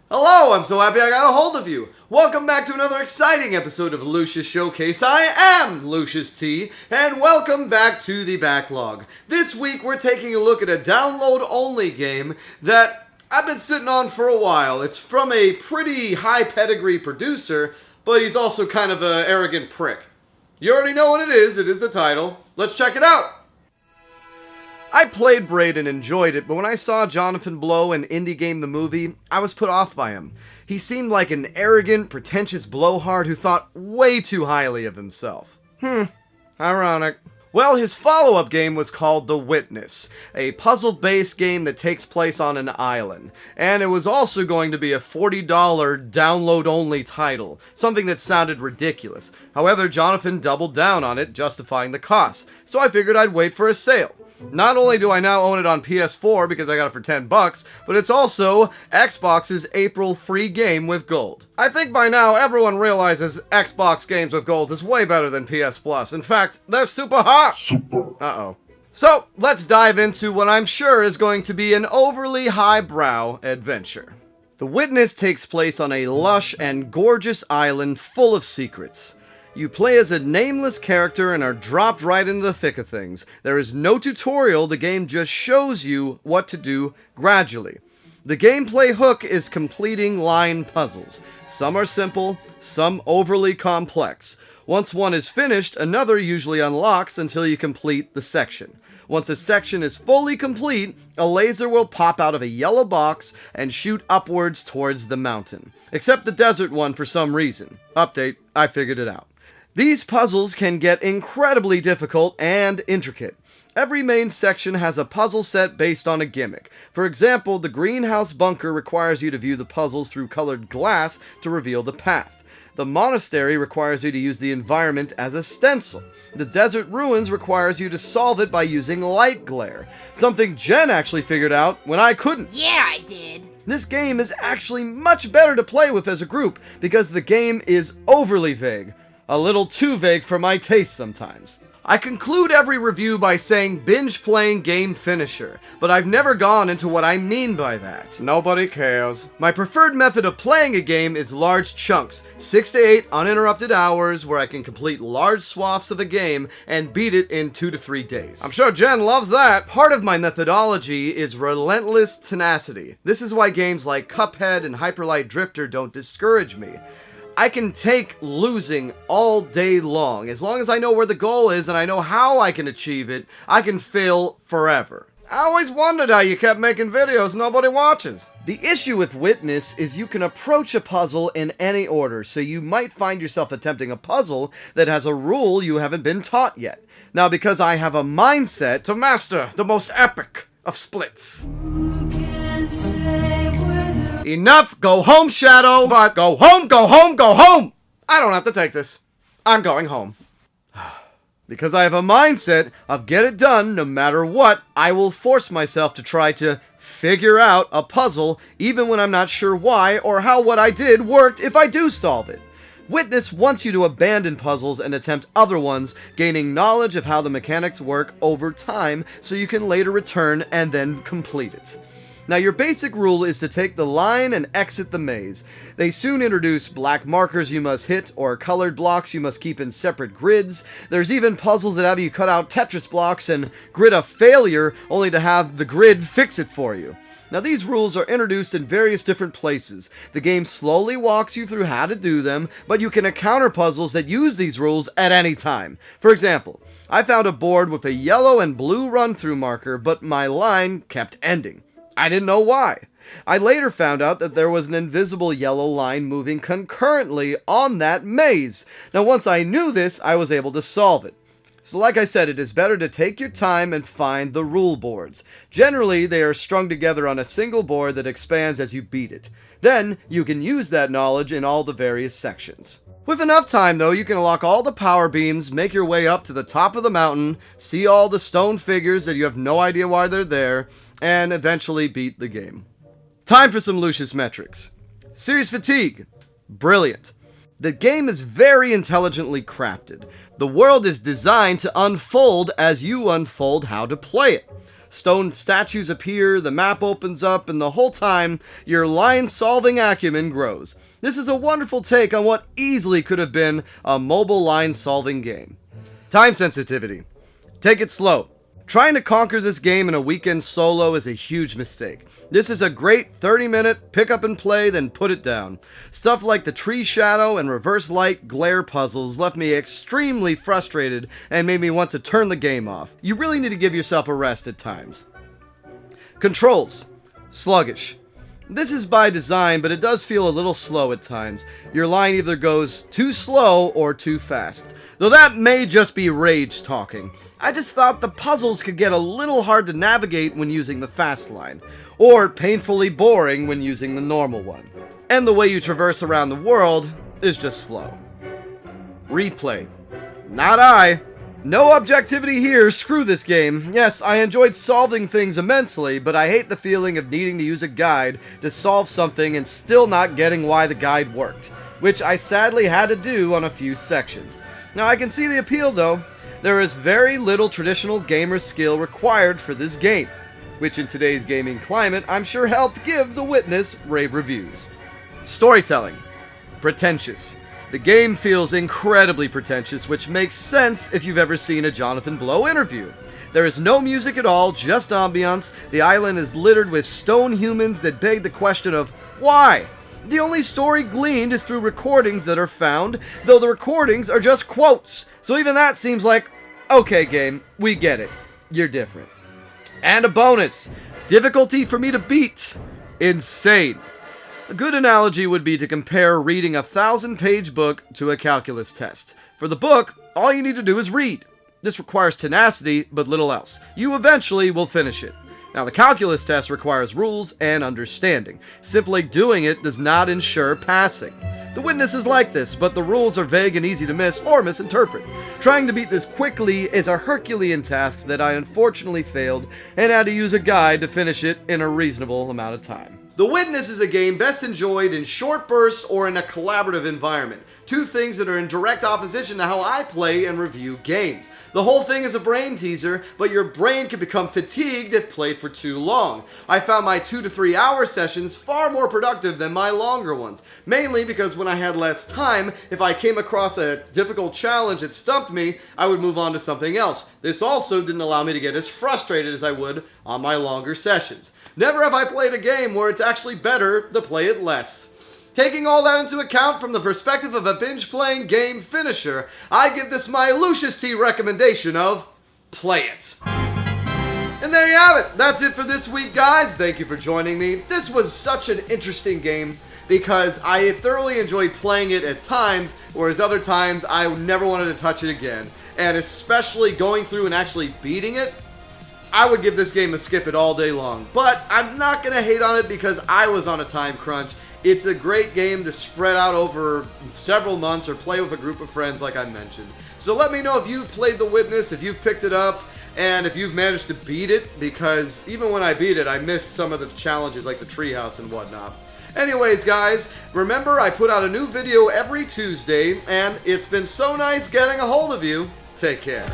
Hello, I'm so happy I got a hold of you. Welcome back to another exciting episode of Lucious Showcase. I am Lucious T, and welcome back to the backlog. This week we're taking a look at a download-only game that I've been sitting on for a while. It's from a pretty high pedigree producer, but he's also kind of an arrogant prick. You already know what it is the title. Let's check it out. I played Braid and enjoyed it, but when I saw Jonathan Blow in Indie Game the Movie, I was put off by him. He seemed like an arrogant, pretentious blowhard who thought way too highly of himself. Ironic. Well, his follow-up game was called The Witness, a puzzle-based game that takes place on an island. And it was also going to be a $40 download-only title, something that sounded ridiculous. However, Jonathan doubled down on it, justifying the cost, so I figured I'd wait for a sale. Not only do I now own it on PS4 because I got it for $10, but it's also Xbox's April free game with gold. I think by now everyone realizes Xbox games with gold is way better than PS Plus. In fact, they're super hot! Uh-oh. So, let's dive into what I'm sure is going to be an overly highbrow adventure. The Witness takes place on a lush and gorgeous island full of secrets. You play as a nameless character and are dropped right into the thick of things. There is no tutorial, the game just shows you what to do gradually. The gameplay hook is completing line puzzles. Some are simple, some overly complex. Once one is finished, another usually unlocks until you complete the section. Once a section is fully complete, a laser will pop out of a yellow box and shoot upwards towards the mountain. Except the desert one for some reason. Update, I figured it out. These puzzles can get incredibly difficult and intricate. Every main section has a puzzle set based on a gimmick. For example, the greenhouse bunker requires you to view the puzzles through colored glass to reveal the path. The monastery requires you to use the environment as a stencil. The desert ruins requires you to solve it by using light glare. Something Jen actually figured out when I couldn't. Yeah, I did. This game is actually much better to play with as a group because the game is overly vague. A little too vague for my taste sometimes. I conclude every review by saying binge playing game finisher, but I've never gone into what I mean by that. Nobody cares. My preferred method of playing a game is large chunks, 6 to 8 uninterrupted hours where I can complete large swaths of a game and beat it in 2 to 3 days. I'm sure Jen loves that. Part of my methodology is relentless tenacity. This is why games like Cuphead and Hyper Light Drifter don't discourage me. I can take losing all day long. As long as I know where the goal is and I know how I can achieve it, I can fail forever. I always wondered how you kept making videos nobody watches. The issue with Witness is you can approach a puzzle in any order, so you might find yourself attempting a puzzle that has a rule you haven't been taught yet. Now, because I have a mindset to master the most epic of splits. Enough! Go home, Shadow! But go home, go home, go home! I don't have to take this. I'm going home. Because I have a mindset of get it done no matter what, I will force myself to try to figure out a puzzle even when I'm not sure why or how what I did worked if I do solve it. Witness wants you to abandon puzzles and attempt other ones, gaining knowledge of how the mechanics work over time so you can later return and then complete it. Now, your basic rule is to take the line and exit the maze. They soon introduce black markers you must hit, or colored blocks you must keep in separate grids. There's even puzzles that have you cut out Tetris blocks and grid a failure, only to have the grid fix it for you. Now, these rules are introduced in various different places. The game slowly walks you through how to do them, but you can encounter puzzles that use these rules at any time. For example, I found a board with a yellow and blue run-through marker, but my line kept ending. I didn't know why. I later found out that there was an invisible yellow line moving concurrently on that maze. Now, once I knew this, I was able to solve it. So like I said, it is better to take your time and find the rule boards. Generally, they are strung together on a single board that expands as you beat it. Then, you can use that knowledge in all the various sections. With enough time, though, you can unlock all the power beams, make your way up to the top of the mountain, see all the stone figures that you have no idea why they're there, and eventually beat the game. Time for some Lucious metrics. Series fatigue. Brilliant. The game is very intelligently crafted. The world is designed to unfold as you unfold how to play it. Stone statues appear, the map opens up, and the whole time, your line-solving acumen grows. This is a wonderful take on what easily could have been a mobile line-solving game. Time sensitivity. Take it slow. Trying to conquer this game in a weekend solo is a huge mistake. This is a great 30-minute pick up and play, then put it down. Stuff like the tree shadow and reverse light glare puzzles left me extremely frustrated and made me want to turn the game off. You really need to give yourself a rest at times. Controls. Sluggish. This is by design, but it does feel a little slow at times. Your line either goes too slow or too fast. Though that may just be rage talking. I just thought the puzzles could get a little hard to navigate when using the fast line, or painfully boring when using the normal one. And the way you traverse around the world is just slow. Replay. Not I. No objectivity here, screw this game. Yes, I enjoyed solving things immensely, but I hate the feeling of needing to use a guide to solve something and still not getting why the guide worked, which I sadly had to do on a few sections. Now I can see the appeal though. There is very little traditional gamer skill required for this game, which in today's gaming climate I'm sure helped give The Witness rave reviews. Storytelling. Pretentious. The game feels incredibly pretentious, which makes sense if you've ever seen a Jonathan Blow interview. There is no music at all, just ambiance. The island is littered with stone humans that beg the question of why? The only story gleaned is through recordings that are found, though the recordings are just quotes. So even that seems like, okay game, we get it. You're different. And a bonus. Difficulty for me to beat. Insane. A good analogy would be to compare reading a 1,000-page book to a calculus test. For the book, all you need to do is read. This requires tenacity, but little else. You eventually will finish it. Now, the calculus test requires rules and understanding. Simply doing it does not ensure passing. The Witness is like this, but the rules are vague and easy to miss or misinterpret. Trying to beat this quickly is a Herculean task that I unfortunately failed and had to use a guide to finish it in a reasonable amount of time. The Witness is a game best enjoyed in short bursts or in a collaborative environment. Two things that are in direct opposition to how I play and review games. The whole thing is a brain teaser, but your brain can become fatigued if played for too long. I found my 2 to 3 hour sessions far more productive than my longer ones. Mainly because when I had less time, if I came across a difficult challenge that stumped me, I would move on to something else. This also didn't allow me to get as frustrated as I would on my longer sessions. Never have I played a game where it's actually better to play it less. Taking all that into account from the perspective of a binge-playing game finisher, I give this my Lucious T recommendation of play it. And there you have it. That's it for this week, guys. Thank you for joining me. This was such an interesting game because I thoroughly enjoyed playing it at times, whereas other times I never wanted to touch it again. And especially going through and actually beating it, I would give this game a skip it all day long. But I'm not going to hate on it because I was on a time crunch. It's a great game to spread out over several months or play with a group of friends like I mentioned. So let me know if you've played The Witness, if you've picked it up, and if you've managed to beat it, because even when I beat it, I missed some of the challenges like the treehouse and whatnot. Anyways, guys, remember I put out a new video every Tuesday, and it's been so nice getting a hold of you. Take care.